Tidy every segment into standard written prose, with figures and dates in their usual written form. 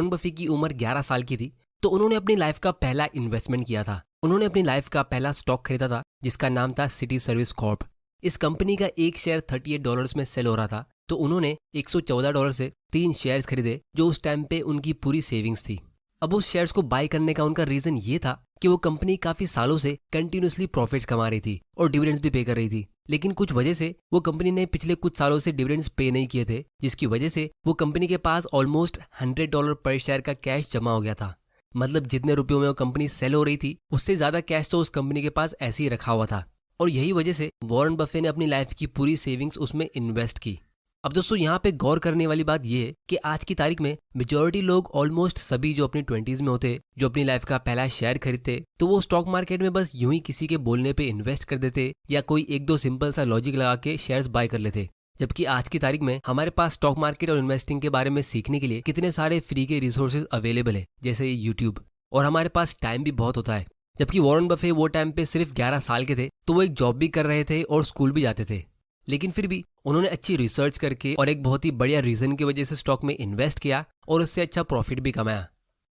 Warren Buffett की उम्र 11 साल की थी तो उन्होंने अपनी लाइफ का पहला इन्वेस्टमेंट किया था। उन्होंने अपनी लाइफ का पहला स्टॉक खरीदा था जिसका नाम था सिटी सर्विस कॉर्प। इस कंपनी का एक शेयर $38 में सेल हो रहा था, तो उन्होंने $114 से 3 शेयर्स खरीदे जो उस टाइम पे उनकी पूरी सेविंग्स थी। अब उस शेयर्स को बाय करने का उनका रीजन ये था कि वो कंपनी काफी सालों से कंटिन्यूसली प्रॉफिट्स कमा रही थी और डिविडेंड्स भी पे कर रही थी, लेकिन कुछ वजह से वो कंपनी ने पिछले कुछ सालों से डिविडेंड्स पे नहीं किए थे, जिसकी वजह से वो कंपनी के पास ऑलमोस्ट $100 पर शेयर का कैश जमा हो गया था। मतलब जितने रुपयों में वो कंपनी सेल हो रही थी उससे ज्यादा कैश तो उस कंपनी के पास ऐसे ही रखा हुआ था, और यही वजह से वॉरेन बफे ने अपनी लाइफ की पूरी सेविंग्स उसमें इन्वेस्ट की। अब दोस्तों यहाँ पे गौर करने वाली बात यह है कि आज की तारीख में मेजॉरिटी लोग ऑलमोस्ट सभी जो अपनी 20s में होते, जो अपनी लाइफ का पहला शेयर खरीदते, तो वो स्टॉक मार्केट में बस यूं ही किसी के बोलने पे इन्वेस्ट कर देते या कोई एक दो सिंपल सा लॉजिक लगा के शेयर्स बाय कर लेते। जबकि आज की तारीख में हमारे पास स्टॉक मार्केट और इन्वेस्टिंग के बारे में सीखने के लिए कितने सारे फ्री के रिसोर्सेज अवेलेबल है, जैसे यूट्यूब, और हमारे पास टाइम भी बहुत होता है। जबकि वॉरेन बफे वो टाइम पे सिर्फ 11 साल के थे, तो वो एक जॉब भी कर रहे थे और स्कूल भी जाते थे, लेकिन फिर भी उन्होंने अच्छी रिसर्च करके और एक बहुत ही बढ़िया रीजन की वजह से स्टॉक में इन्वेस्ट किया और उससे अच्छा प्रॉफिट भी कमाया।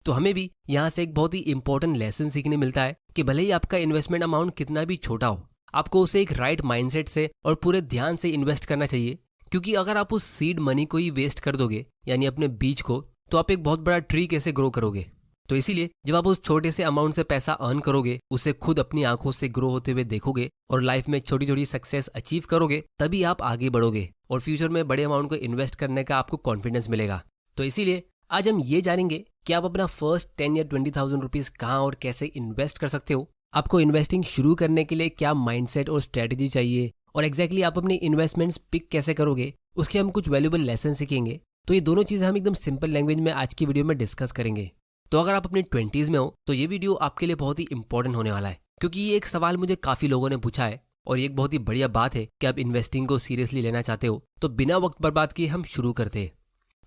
तो हमें भी यहाँ से एक बहुत ही इंपॉर्टेंट लेसन सीखने मिलता है कि भले ही आपका इन्वेस्टमेंट अमाउंट कितना भी छोटा हो, आपको उसे एक राइट माइंडसेट से और पूरे ध्यान से इन्वेस्ट करना चाहिए, क्योंकि अगर आप उस सीड मनी को ही वेस्ट कर दोगे, यानी अपने बीज को, तो आप एक बहुत बड़ा ट्री कैसे ग्रो करोगे। तो इसीलिए जब आप उस छोटे से अमाउंट से पैसा अर्न करोगे, उसे खुद अपनी आंखों से ग्रो होते हुए देखोगे और लाइफ में छोटी छोटी सक्सेस अचीव करोगे, तभी आप आगे बढ़ोगे और फ्यूचर में बड़े अमाउंट को इन्वेस्ट करने का आपको कॉन्फिडेंस मिलेगा। तो इसीलिए आज हम ये जानेंगे कि आप अपना फर्स्ट 10 या 20,000 रुपीज कहाँ और कैसे इन्वेस्ट कर सकते हो, आपको इन्वेस्टिंग शुरू करने के लिए क्या माइंडसेट और स्ट्रेटेजी चाहिए, और एग्जैक्टली आप अपनी इन्वेस्टमेंट्स पिक कैसे करोगे, उसके हम कुछ वैल्यूएबल लेसन सीखेंगे। तो ये दोनों चीजें हम एकदम सिंपल लैंग्वेज में आज की वीडियो में डिस्कस करेंगे। तो अगर आप अपने 20s में हो तो ये वीडियो आपके लिए बहुत ही इंपॉर्टेंट होने वाला है, क्योंकि ये एक सवाल मुझे काफी लोगों ने पूछा है और ये एक बहुत ही बढ़िया बात है कि आप इन्वेस्टिंग को सीरियसली लेना चाहते हो। तो बिना वक्त बर्बाद किए हम शुरू करते हैं।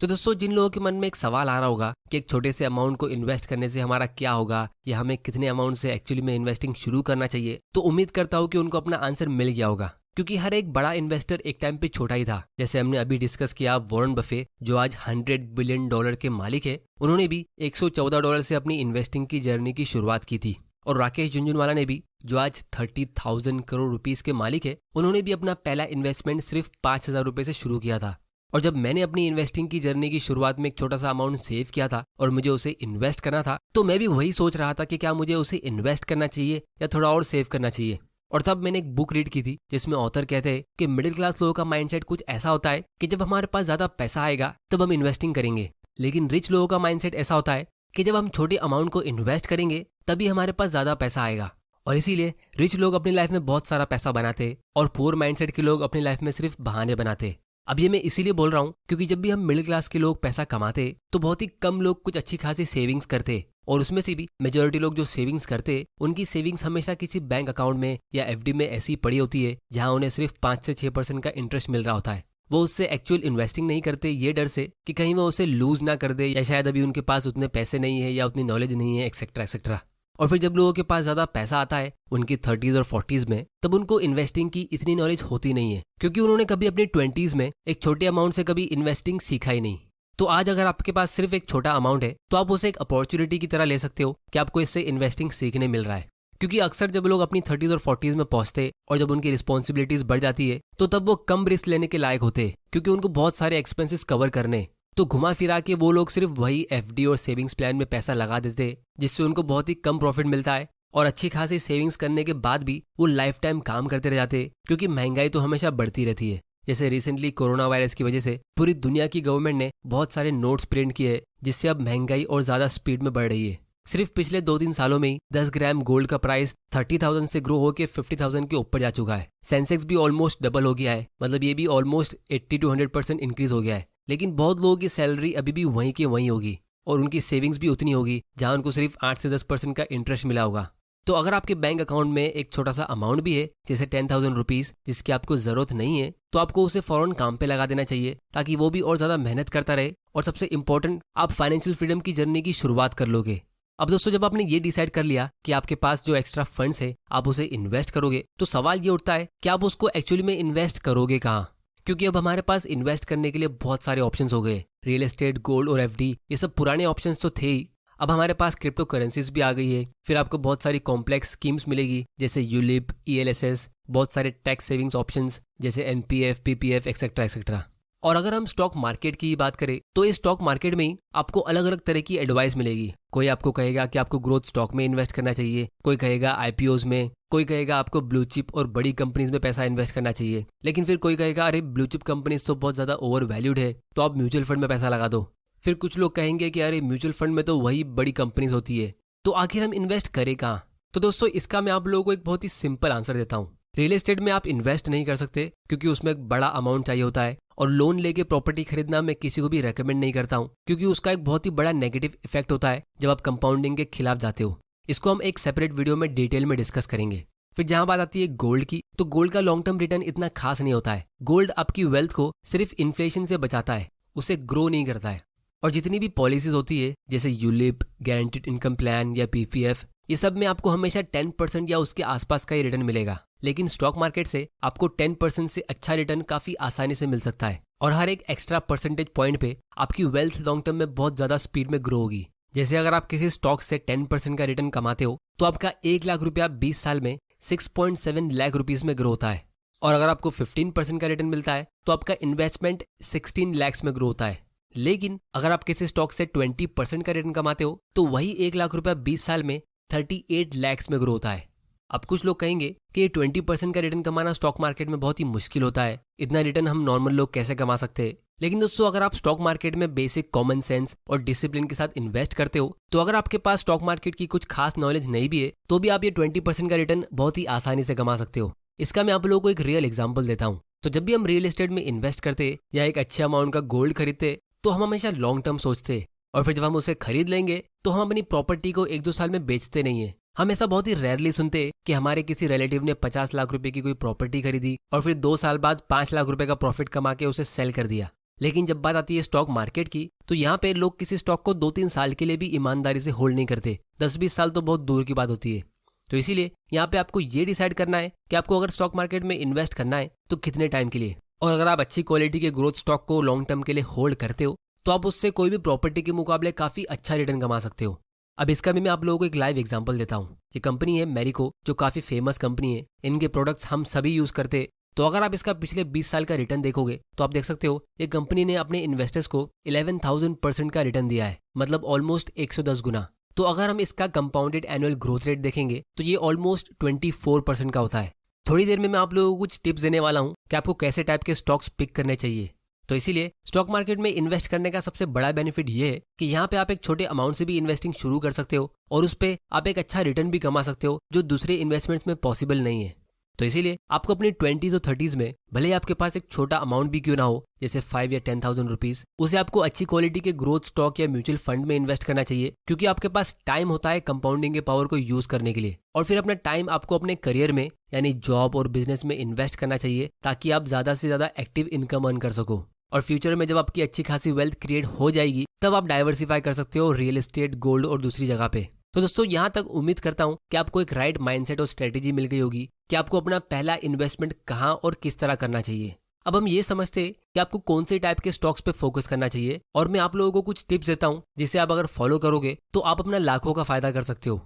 तो दोस्तों, जिन लोगों के मन में एक सवाल आ रहा होगा कि एक छोटे से अमाउंट को इन्वेस्ट करने से हमारा क्या होगा या हमें कितने अमाउंट से एक्चुअली में इन्वेस्टिंग शुरू करना चाहिए, तो उम्मीद करता हूँ कि उनको अपना आंसर मिल गया होगा, क्योंकि हर एक बड़ा इन्वेस्टर एक टाइम पे छोटा ही था। जैसे हमने अभी डिस्कस किया, वॉरेन बफे जो आज $100 बिलियन के मालिक है, उन्होंने भी $114 से अपनी इन्वेस्टिंग की जर्नी की शुरुआत की थी। और राकेश झुनझुनवाला ने भी, जो आज 30,000 करोड़ रुपीस के मालिक है, उन्होंने भी अपना पहला इन्वेस्टमेंट सिर्फ 5,000 रुपए से शुरू किया था। और जब मैंने अपनी इन्वेस्टिंग की जर्नी की शुरुआत में एक छोटा सा अमाउंट सेव किया था और मुझे उसे इन्वेस्ट करना था, तो मैं भी वही सोच रहा था कि क्या मुझे उसे इन्वेस्ट करना चाहिए या थोड़ा और सेव करना चाहिए। और तब मैंने एक बुक रीड की थी जिसमें ऑथर कहते हैं कि मिडिल क्लास लोगों का माइंडसेट कुछ ऐसा होता है कि जब हमारे पास ज्यादा पैसा आएगा तब हम इन्वेस्टिंग करेंगे, लेकिन रिच लोगों का माइंडसेट ऐसा होता है कि जब हम छोटे अमाउंट को इन्वेस्ट करेंगे तभी हमारे पास ज्यादा पैसा आएगा। और इसीलिए रिच लोग अपनी लाइफ में बहुत सारा पैसा बनाते और पुअर माइंडसेट के लोग अपनी लाइफ में सिर्फ बहाने बनाते। अब ये मैं इसीलिए बोल रहा हूँ क्योंकि जब भी हम मिडिल क्लास के लोग पैसा कमाते तो बहुत ही कम लोग कुछ अच्छी खासी सेविंग्स करते, और उसमें से भी मेजॉरिटी लोग जो सेविंग्स करते, उनकी सेविंग्स हमेशा किसी बैंक अकाउंट में या एफडी में ऐसी पड़ी होती है जहां उन्हें सिर्फ 5 से 6% का इंटरेस्ट मिल रहा होता है। वो उससे एक्चुअल इन्वेस्टिंग नहीं करते ये डर से कि कहीं वो उसे लूज ना कर दे, या शायद अभी उनके पास उतने पैसे नहीं है या उतनी नॉलेज नहीं है, एक्सेट्रा एक्सेट्रा। और फिर जब लोगों के पास ज्यादा पैसा आता है उनकी 30s और 40s में, तब उनको इन्वेस्टिंग की इतनी नॉलेज होती नहीं है, क्योंकि उन्होंने कभी अपनी 20s में एक छोटे अमाउंट से कभी इन्वेस्टिंग सीखा ही नहीं। तो आज अगर आपके पास सिर्फ एक छोटा अमाउंट है तो आप उसे एक अपॉर्चुनिटी की तरह ले सकते हो कि आपको इससे इन्वेस्टिंग सीखने मिल रहा है। क्योंकि अक्सर जब लोग अपनी 30s और 40s में पहुंचते और जब उनकी रिस्पॉन्सिबिलिटीज बढ़ जाती है तो तब वो कम रिस्क लेने के लायक होते, क्योंकि उनको बहुत सारे एक्सपेंसेस कवर करने। तो घुमा फिरा के वो लोग सिर्फ वही एफडी और सेविंग्स प्लान में पैसा लगा देते, जिससे उनको बहुत ही कम प्रॉफिट मिलता है, और अच्छी खासी सेविंग्स करने के बाद भी वो लाइफ टाइम काम करते रह जाते, क्योंकि महंगाई तो हमेशा बढ़ती रहती है। जैसे रिसेंटली कोरोना वायरस की वजह से पूरी दुनिया की गवर्नमेंट ने बहुत सारे नोट्स प्रिंट किए, जिससे अब महंगाई और ज्यादा स्पीड में बढ़ रही है। सिर्फ पिछले 2-3 सालों में ही 10 ग्राम गोल्ड का प्राइस 30,000 से ग्रो होकर 50,000 के ऊपर जा चुका है। सेंसेक्स भी ऑलमोस्ट डबल हो गया है, मतलब ये भी ऑलमोस्ट 80 to 100% इंक्रीज हो गया है। लेकिन बहुत लोगों की सैलरी अभी भी वहीं की वहीं होगी और उनकी सेविंग्स भी उतनी होगी जहां उनको सिर्फ 8 से 10% का इंटरेस्ट मिला होगा। तो अगर आपके बैंक अकाउंट में एक छोटा सा अमाउंट भी है, जैसे 10,000 रुपीज, जिसकी आपको जरूरत नहीं है, तो आपको उसे फौरन काम पे लगा देना चाहिए, ताकि वो भी और ज्यादा मेहनत करता रहे। और सबसे इंपॉर्टेंट, आप फाइनेंशियल फ्रीडम की जर्नी की शुरुआत कर लोगे। अब दोस्तों, जब आपने ये डिसाइड कर लिया कि आपके पास जो एक्स्ट्रा फंड्स है आप उसे इन्वेस्ट करोगे, तो सवाल ये उठता है कि आप उसको एक्चुअली में इन्वेस्ट करोगे कहाँ। क्योंकि अब हमारे पास इन्वेस्ट करने के लिए बहुत सारे ऑप्शंस हो गए। रियल एस्टेट, गोल्ड और एफडी, ये सब पुराने ऑप्शंस तो थे ही। अब हमारे पास क्रिप्टो करेंसीज भी आ गई है। फिर आपको बहुत सारी कॉम्प्लेक्स स्कीम्स मिलेगी जैसे यूलिप, ईएलएसएस, बहुत सारे टैक्स सेविंग्स ऑप्शंस जैसे एनपीएफ, पीपीएफ, एक्सेट्रा एक्सेट्रा। और अगर हम स्टॉक मार्केट की बात करें तो इस स्टॉक मार्केट में ही आपको अलग अलग तरह की एडवाइस मिलेगी। कोई आपको कहेगा कि आपको ग्रोथ स्टॉक में इन्वेस्ट करना चाहिए, कोई कहेगा आईपीओज में, कोई कहेगा आपको ब्लू चिप और बड़ी कंपनीज में पैसा इन्वेस्ट करना चाहिए, लेकिन फिर कोई कहेगा अरे ब्लू चिप कंपनीज तो बहुत ज्यादा ओवर वैल्यूड है, तो आप म्यूचुअल फंड में पैसा लगा दो। फिर कुछ लोग कहेंगे कि अरे म्यूचुअल फंड में तो वही बड़ी कंपनीज होती है, तो आखिर हम इन्वेस्ट करें कहाँ? तो दोस्तों इसका मैं आप लोगों को एक बहुत ही सिंपल आंसर देता हूँ। रियल एस्टेट में आप इन्वेस्ट नहीं कर सकते क्योंकि उसमें एक बड़ा अमाउंट चाहिए होता है, और लोन लेके प्रॉपर्टी खरीदना मैं किसी को भी रेकमेंड नहीं करता हूँ क्योंकि उसका एक बहुत ही बड़ा नेगेटिव इफेक्ट होता है जब आप कंपाउंडिंग के खिलाफ जाते हो। इसको हम एक सेपरेट वीडियो में डिटेल में डिस्कस करेंगे। फिर जहां बात आती है गोल्ड की, तो गोल्ड का लॉन्ग टर्म रिटर्न इतना खास नहीं होता है। गोल्ड आपकी वेल्थ को सिर्फ इन्फ्लेशन से बचाता है, उसे ग्रो नहीं करता है। और जितनी भी पॉलिसीज होती है जैसे यूलिप, गारंटीड इनकम प्लान या पीपीएफ, ये सब में आपको हमेशा 10% या उसके आसपास का ही रिटर्न मिलेगा। लेकिन स्टॉक मार्केट से आपको 10% से अच्छा रिटर्न काफी आसानी से मिल सकता है, और हर एक एक्स्ट्रा परसेंटेज पॉइंट पे आपकी वेल्थ लॉन्ग टर्म में बहुत ज्यादा स्पीड में ग्रो होगी। जैसे अगर आप किसी स्टॉक से 10% का रिटर्न कमाते हो तो आपका 1 लाख रुपया 20 साल में 6.7 लाख रुपीज में ग्रो होता है, और अगर आपको 15% का रिटर्न मिलता है तो आपका इन्वेस्टमेंट 16 लाख में ग्रो होता है। लेकिन अगर आप किसी स्टॉक से 20% का रिटर्न कमाते हो तो वही 1 लाख रुपया 20 साल में 38 लाख में ग्रो होता है। अब कुछ लोग कहेंगे कि ये 20% का रिटर्न कमाना स्टॉक मार्केट में बहुत ही मुश्किल होता है, इतना रिटर्न हम नॉर्मल लोग कैसे कमा सकते हैं? लेकिन दोस्तों अगर आप स्टॉक मार्केट में बेसिक कॉमन सेंस और डिसिप्लिन के साथ इन्वेस्ट करते हो, तो अगर आपके पास स्टॉक मार्केट की कुछ खास नॉलेज नहीं भी है तो भी आप ये 20% का रिटर्न बहुत ही आसानी से कमा सकते हो। इसका मैं आप लोगों को एक रियल एग्जाम्पल देता हूँ। तो जब भी हम रियल एस्टेट में इन्वेस्ट करते या एक अच्छे अमाउंट का गोल्ड खरीदते तो हम हमेशा लॉन्ग टर्म सोचते, और फिर जब हम उसे खरीद लेंगे तो हम अपनी प्रॉपर्टी को 1-2 साल में बेचते नहीं है। हम ऐसा बहुत ही रेयरली सुनते कि हमारे किसी रिलेटिव ने 50 लाख रुपए की कोई प्रॉपर्टी खरीदी और फिर 2 साल बाद 5 लाख रुपए का प्रॉफिट कमा के उसे सेल कर दिया। लेकिन जब बात आती है स्टॉक मार्केट की, तो यहाँ पे लोग किसी स्टॉक को 2-3 साल के लिए भी ईमानदारी से होल्ड नहीं करते, 10-20 साल तो बहुत दूर की बात होती है। तो इसीलिए यहाँ पे आपको ये डिसाइड करना है कि आपको अगर स्टॉक मार्केट में इन्वेस्ट करना है तो कितने टाइम के लिए, और अगर आप अच्छी क्वालिटी के ग्रोथ स्टॉक को लॉन्ग टर्म के लिए होल्ड करते हो तो आप उससे कोई भी प्रॉपर्टी के मुकाबले काफी अच्छा रिटर्न कमा सकते हो। अब इसका भी मैं आप लोगों को एक लाइव एग्जांपल देता हूँ। ये कंपनी है मैरिको, जो काफी फेमस कंपनी है। इनके प्रोडक्ट्स हम सभी यूज करते। तो अगर आप इसका पिछले 20 साल का रिटर्न देखोगे तो आप देख सकते हो ये कंपनी ने अपने इन्वेस्टर्स को 11,000% का रिटर्न दिया है, मतलब ऑलमोस्ट 110 गुना। तो अगर हम इसका कंपाउंडेड एनुअल ग्रोथ रेट देखेंगे तो ये ऑलमोस्ट 24% का होता है। थोड़ी देर में मैं आप लोगों को कुछ टिप्स देने वाला हूँ कि आपको कैसे टाइप के स्टॉक्स पिक करने चाहिए। तो इसीलिए स्टॉक मार्केट में इन्वेस्ट करने का सबसे बड़ा बेनिफिट ये है कि यहाँ पे आप एक छोटे अमाउंट से भी इन्वेस्टिंग शुरू कर सकते हो और उस पे आप एक अच्छा रिटर्न भी कमा सकते हो, जो दूसरे इन्वेस्टमेंट्स में पॉसिबल नहीं है। तो इसीलिए आपको अपनी 20s और 30s में भले ही आपके पास एक छोटा अमाउंट भी क्यों ना हो, जैसे 5 या 10,000 रुपीज, उसे आपको अच्छी क्वालिटी के ग्रोथ स्टॉक या म्यूचुअल फंड में इन्वेस्ट करना चाहिए, क्योंकि आपके पास टाइम होता है कंपाउंडिंग के पावर को यूज करने के लिए। और फिर अपना टाइम आपको अपने करियर में यानी जॉब और बिजनेस में इन्वेस्ट करना चाहिए, ताकि आप ज्यादा से ज्यादा एक्टिव इनकम अर्न कर सको। और फ्यूचर में जब आपकी अच्छी खासी वेल्थ क्रिएट हो जाएगी तब आप डाइवर्सिफाई कर सकते हो रियल एस्टेट, गोल्ड और दूसरी जगह पे। तो दोस्तों यहाँ तक उम्मीद करता हूँ कि आपको एक राइट माइंडसेट और स्ट्रेटेजी मिल गई होगी कि आपको अपना पहला इन्वेस्टमेंट कहाँ और किस तरह करना चाहिए। अब हम ये समझते हैं कि आपको कौन से टाइप के स्टॉक्स पे फोकस करना चाहिए, और मैं आप लोगों को कुछ टिप्स देता हूँ जिसे आप अगर फॉलो करोगे तो आप अपना लाखों का फायदा कर सकते हो।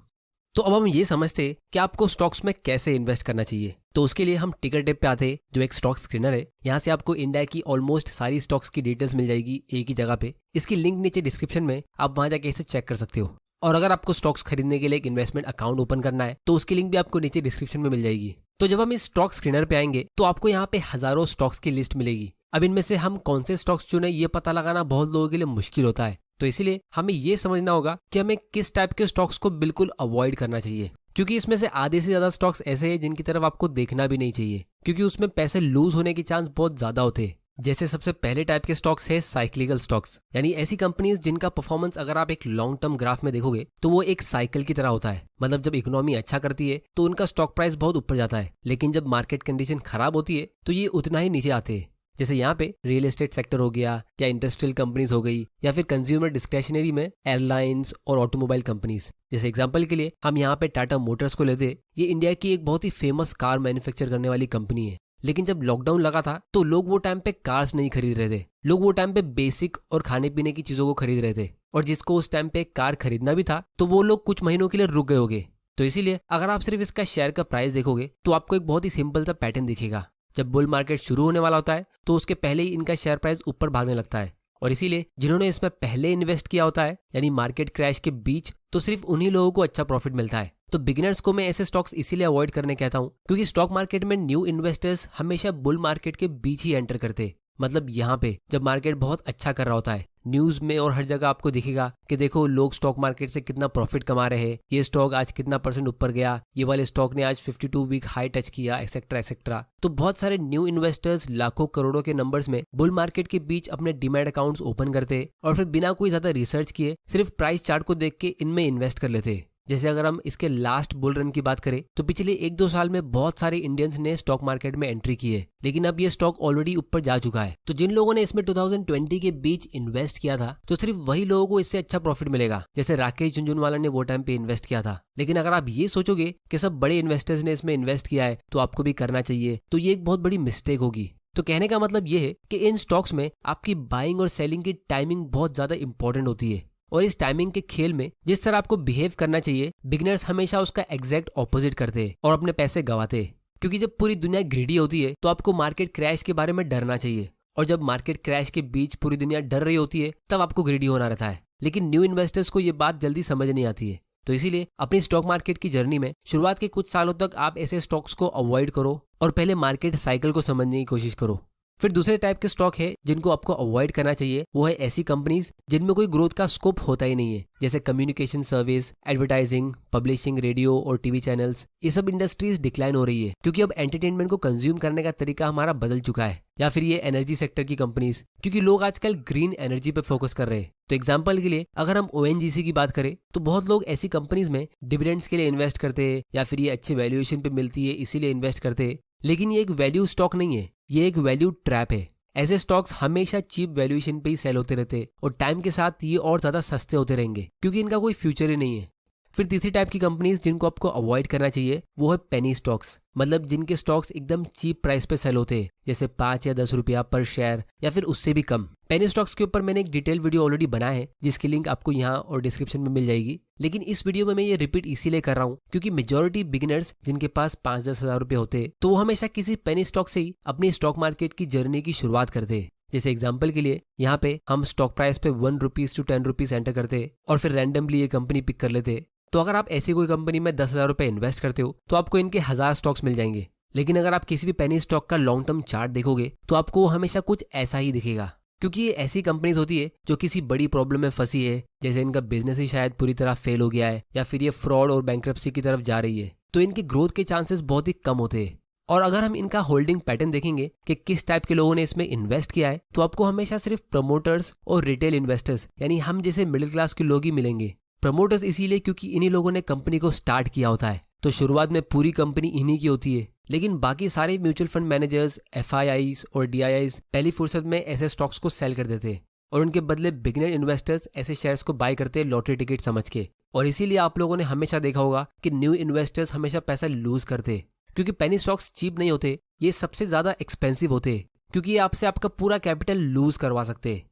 तो अब हम ये समझते हैं कि आपको स्टॉक्स में कैसे इन्वेस्ट करना चाहिए। तो उसके लिए हम टिकर टिप पे आते हैं, जो एक स्टॉक स्क्रीनर है। यहाँ से आपको इंडिया की ऑलमोस्ट सारी स्टॉक्स की डिटेल्स मिल जाएगी एक ही जगह पे। इसकी लिंक नीचे डिस्क्रिप्शन में, आप वहां जाके इसे चेक कर सकते हो। और अगर आपको स्टॉक्स खरीदने के लिए एक इन्वेस्टमेंट अकाउंट ओपन करना है तो उसकी लिंक भी आपको नीचे डिस्क्रिप्शन में मिल जाएगी। तो जब हम इस स्टॉक स्क्रीनर पे आएंगे तो आपको यहाँ पे हजारों स्टॉक्स की लिस्ट मिलेगी। अब इनमें से हम कौन से स्टॉक्स चुने ये पता लगाना बहुत लोगों के लिए मुश्किल होता है। तो इसीलिए हमें ये समझना होगा कि हमें किस टाइप के स्टॉक्स को बिल्कुल अवॉइड करना चाहिए, क्योंकि इसमें से आधे से ज्यादा स्टॉक्स ऐसे हैं जिनकी तरफ आपको देखना भी नहीं चाहिए, क्योंकि उसमें पैसे लूज होने के चांस बहुत ज्यादा होते हैं। जैसे सबसे पहले टाइप के स्टॉक्स है साइक्लिकल स्टॉक्स, यानी ऐसी कंपनीज जिनका परफॉर्मेंस अगर आप एक लॉन्ग टर्म ग्राफ में देखोगे तो वो एक साइकिल की तरह होता है। मतलब जब इकोनॉमी अच्छा करती है तो उनका स्टॉक प्राइस बहुत ऊपर जाता है, लेकिन जब मार्केट कंडीशन खराब होती है तो ये उतना ही नीचे आते हैं। जैसे यहाँ पे रियल एस्टेट सेक्टर हो गया, या इंडस्ट्रियल कंपनीज हो गई, या फिर कंज्यूमर डिस्क्रिशनरी में एयरलाइंस और ऑटोमोबाइल कंपनीज। जैसे एग्जांपल के लिए हम यहाँ पे टाटा मोटर्स को लेते। ये इंडिया की एक बहुत ही फेमस कार मैन्युफैक्चर करने वाली कंपनी है, लेकिन जब लॉकडाउन लगा था तो लोग वो टाइम पे कार्स नहीं खरीद रहे थे, लोग वो टाइम पे बेसिक और खाने पीने की चीजों को खरीद रहे थे, और जिसको उस टाइम पे कार खरीदना भी था तो वो लोग कुछ महीनों के लिए रुक गए होंगे। तो इसीलिए अगर आप सिर्फ इसका शेयर का प्राइस देखोगे तो आपको एक बहुत ही सिंपल सा पैटर्न दिखेगा। जब बुल मार्केट शुरू होने वाला होता है तो उसके पहले ही इनका शेयर प्राइस ऊपर भागने लगता है, और इसीलिए जिन्होंने इसमें पहले इन्वेस्ट किया होता है यानी मार्केट क्रैश के बीच, तो सिर्फ उन्हीं लोगों को अच्छा प्रॉफिट मिलता है। तो बिगिनर्स को मैं ऐसे स्टॉक्स इसीलिए अवॉइड करने कहता हूँ क्योंकि स्टॉक मार्केट में न्यू इन्वेस्टर्स हमेशा बुल मार्केट के बीच ही एंटर करते, मतलब यहाँ पे जब मार्केट बहुत अच्छा कर रहा होता है। न्यूज में और हर जगह आपको दिखेगा कि देखो लोग स्टॉक मार्केट से कितना प्रॉफिट कमा रहे हैं, ये स्टॉक आज कितना % ऊपर गया, ये वाले स्टॉक ने आज 52 वीक हाई टच किया, एक्सेट्रा एक्सेट्रा। तो बहुत सारे न्यू इन्वेस्टर्स लाखों करोड़ों के नंबर्स में बुल मार्केट के बीच अपने डीमैट अकाउंट्स ओपन करते और फिर बिना कोई ज्यादा रिसर्च किए सिर्फ प्राइस चार्ट को देख के इनमें इन्वेस्ट कर लेते। जैसे अगर हम इसके लास्ट बुल रन की बात करें तो पिछले 1-2 साल में बहुत सारे इंडियंस ने स्टॉक मार्केट में एंट्री की है, लेकिन अब ये स्टॉक ऑलरेडी ऊपर जा चुका है। तो जिन लोगों ने इसमें 2020 के बीच इन्वेस्ट किया था तो सिर्फ वही लोगों को इससे अच्छा प्रॉफिट मिलेगा, जैसे राकेश झुनझुनवाला ने वो टाइम पे इन्वेस्ट किया था। लेकिन अगर आप ये सोचोगे कि सब बड़े इन्वेस्टर्स ने इसमें इन्वेस्ट किया है तो आपको भी करना चाहिए, तो ये एक बहुत बड़ी मिस्टेक होगी। तो कहने का मतलब ये है कि इन स्टॉक्स में आपकी बाइंग और सेलिंग की टाइमिंग बहुत ज्यादा इंपॉर्टेंट होती है, और इस टाइमिंग के खेल में जिस तरह आपको बिहेव करना चाहिए बिगिनर्स हमेशा उसका एग्जैक्ट ऑपोजिट करते हैं और अपने पैसे गंवाते हैं। क्योंकि जब पूरी दुनिया ग्रीडी होती है तो आपको मार्केट क्रैश के बारे में डरना चाहिए, और जब मार्केट क्रैश के बीच पूरी दुनिया डर रही होती है तब आपको ग्रीडी होना रहता है। लेकिन न्यू इन्वेस्टर्स को ये बात जल्दी समझ नहीं आती है। तो इसीलिए अपनी स्टॉक मार्केट की जर्नी में शुरुआत के कुछ सालों तक आप ऐसे स्टॉक्स को अवॉइड करो और पहले मार्केट साइकिल को समझने की कोशिश करो। फिर दूसरे टाइप के स्टॉक है जिनको आपको अवॉइड करना चाहिए, वो है ऐसी कंपनीज जिनमें कोई ग्रोथ का स्कोप होता ही नहीं है, जैसे communication service, advertising, publishing, radio और टीवी चैनल्स। ये सब इंडस्ट्रीज डिक्लाइन हो रही है क्योंकि अब एंटरटेनमेंट को कंज्यूम करने का तरीका हमारा बदल चुका है। या फिर ये एनर्जी सेक्टर की कंपनीज, क्योंकि लोग आजकल ग्रीन एनर्जी पे फोकस कर रहे हैं। तो एग्जांपल के लिए अगर हम ONGC की बात करें तो बहुत लोग ऐसी कंपनीज में डिविडेंड्स के लिए इन्वेस्ट करते हैं, या फिर ये अच्छी वैल्यूएशन पे मिलती है इसीलिए इन्वेस्ट करते हैं। लेकिन ये एक वैल्यू स्टॉक नहीं है, ये एक वैल्यू ट्रैप है। ऐसे स्टॉक्स हमेशा चीप वैल्यूएशन पे ही सेल होते रहते और टाइम के साथ ये और ज्यादा सस्ते होते रहेंगे क्योंकि इनका कोई फ्यूचर ही नहीं है। फिर तीसरी टाइप की कंपनीज जिनको आपको अवॉइड करना चाहिए वो है पेनी स्टॉक्स, मतलब जिनके स्टॉक्स एकदम चीप प्राइस पे सेल होते हैं, जैसे 5 या 10 रुपया पर शेयर या फिर उससे भी कम। पेनी स्टॉक्स के ऊपर मैंने एक डिटेल वीडियो ऑलरेडी बनाया है जिसकी लिंक आपको यहाँ और डिस्क्रिप्शन में मिल जाएगी। लेकिन इस वीडियो में मैं ये रिपीट इसीलिए कर रहा हूँ क्योंकि मेजोरिटी बिगिनर्स जिनके पास 5-10 हज़ार रुपये होते तो वो हमेशा किसी पेनी स्टॉक से ही अपनी स्टॉक मार्केट की जर्नी की शुरुआत करते। जैसे एग्जांपल के लिए यहाँ पे हम स्टॉक प्राइस पे 1 रुपीज to 10 रुपीज एंटर करते और फिर रैंडमली ये कंपनी पिक कर लेते। तो अगर आप ऐसी कोई कंपनी में 10,000 रुपए इन्वेस्ट करते हो तो आपको इनके 1000 स्टॉक्स मिल जाएंगे। लेकिन अगर आप किसी भी पेनी स्टॉक का लॉन्ग टर्म चार्ट देखोगे तो आपको हमेशा कुछ ऐसा ही दिखेगा, क्योंकि ये ऐसी कंपनीज होती है जो किसी बड़ी प्रॉब्लम में फंसी है, जैसे इनका बिजनेस ही शायद पूरी तरह फेल हो गया है या फिर ये फ्रॉड और बैंक्रप्सी की तरफ जा रही है, तो इनके ग्रोथ के चांसेस बहुत ही कम होते हैं। और अगर हम इनका होल्डिंग पैटर्न देखेंगे कि किस टाइप के लोगों ने इसमें इन्वेस्ट किया है तो आपको हमेशा सिर्फ प्रमोटर्स और रिटेल इन्वेस्टर्स यानी हम जैसे मिडिल क्लास के लोग ही मिलेंगे। प्रमोटर्स इसीलिए क्योंकि इन्हीं लोगों ने कंपनी को स्टार्ट किया होता है, तो शुरुआत में पूरी कंपनी इन्हीं की होती है। लेकिन बाकी सारे म्यूचुअल फंड मैनेजर्स, FIIs और DIIs पहली फुर्सत में ऐसे स्टॉक्स को सेल कर देते और उनके बदले बिगिनर इन्वेस्टर्स ऐसे शेयर्स को बाय करते लॉटरी टिकट समझ के। और इसीलिए आप लोगों ने हमेशा देखा होगा कि न्यू इन्वेस्टर्स हमेशा पैसा लूज करते, क्योंकि पेनी स्टॉक्स चीप नहीं होते, ये सबसे ज्यादा एक्सपेंसिव होते क्योंकि ये आपसे आपका पूरा कैपिटल लूज करवा सकते हैं।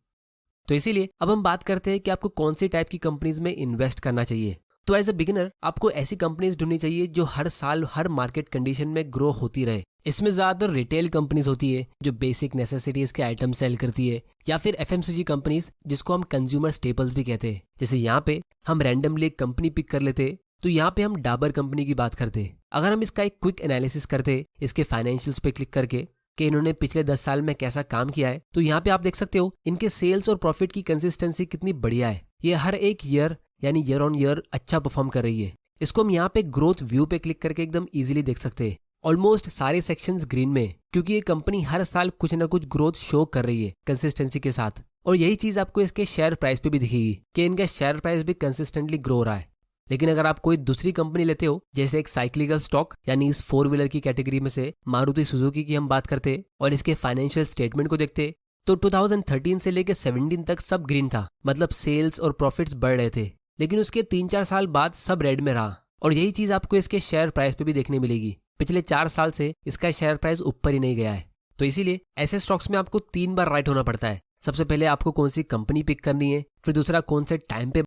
तो इसीलिए अब हम बात करते हैं कि आपको कौन सी टाइप की कंपनीज में इन्वेस्ट करना चाहिए। तो एज अ बिगिनर आपको ऐसी कंपनीज ढूंढनी चाहिए जो हर साल हर मार्केट कंडीशन में ग्रो होती रहे। इसमें ज्यादातर रिटेल कंपनीज होती है जो बेसिक नेसेसिटीज के आइटम सेल करती है, या फिर FMCG कंपनीज जिसको हम कंज्यूमर स्टेपल्स भी कहते हैं। जैसे यहाँ पे हम रैंडमली एक कंपनी पिक कर लेते, तो यहाँ पे हम डाबर कंपनी की बात करते। अगर हम इसका एक क्विक एनालिसिस करते इसके फाइनेंशियल्स पे क्लिक करके कि इन्होंने पिछले 10 साल में कैसा काम किया है, तो यहाँ पे आप देख सकते हो इनके सेल्स और प्रॉफिट की कंसिस्टेंसी कितनी बढ़िया है। ये हर एक ईयर यानी ईयर ऑन ईयर अच्छा परफॉर्म कर रही है। इसको हम यहाँ पे ग्रोथ व्यू पे क्लिक करके एकदम इजीली देख सकते हैं। ऑलमोस्ट सारे सेक्शंस ग्रीन में, क्योंकि ये कंपनी हर साल कुछ ना कुछ ग्रोथ शो कर रही है कंसिस्टेंसी के साथ। और यही चीज आपको इसके शेयर प्राइस पे भी दिखेगी कि इनका शेयर प्राइस भी कंसिस्टेंटली ग्रो हो रहा है। लेकिन अगर आप कोई दूसरी कंपनी लेते हो, जैसे एक साइक्लिकल स्टॉक यानी इस 4 व्हीलर की कैटेगरी में से मारुति सुजुकी की हम बात करते और इसके फाइनेंशियल स्टेटमेंट को देखते, तो 2013 से लेकर 17 तक सब ग्रीन था, मतलब सेल्स और प्रॉफिट्स बढ़ रहे थे। लेकिन उसके 3-4 साल बाद सब रेड में रहा। और यही चीज आपको इसके शेयर प्राइस पे भी देखने मिलेगी, पिछले 4 साल से इसका शेयर प्राइस ऊपर ही नहीं गया है। तो इसीलिए ऐसे स्टॉक्स में आपको 3 बार राइट होना पड़ता है। सबसे पहले आपको कौन सी कंपनी पिक करनी है, फिर दूसरा कौन से टाइम पे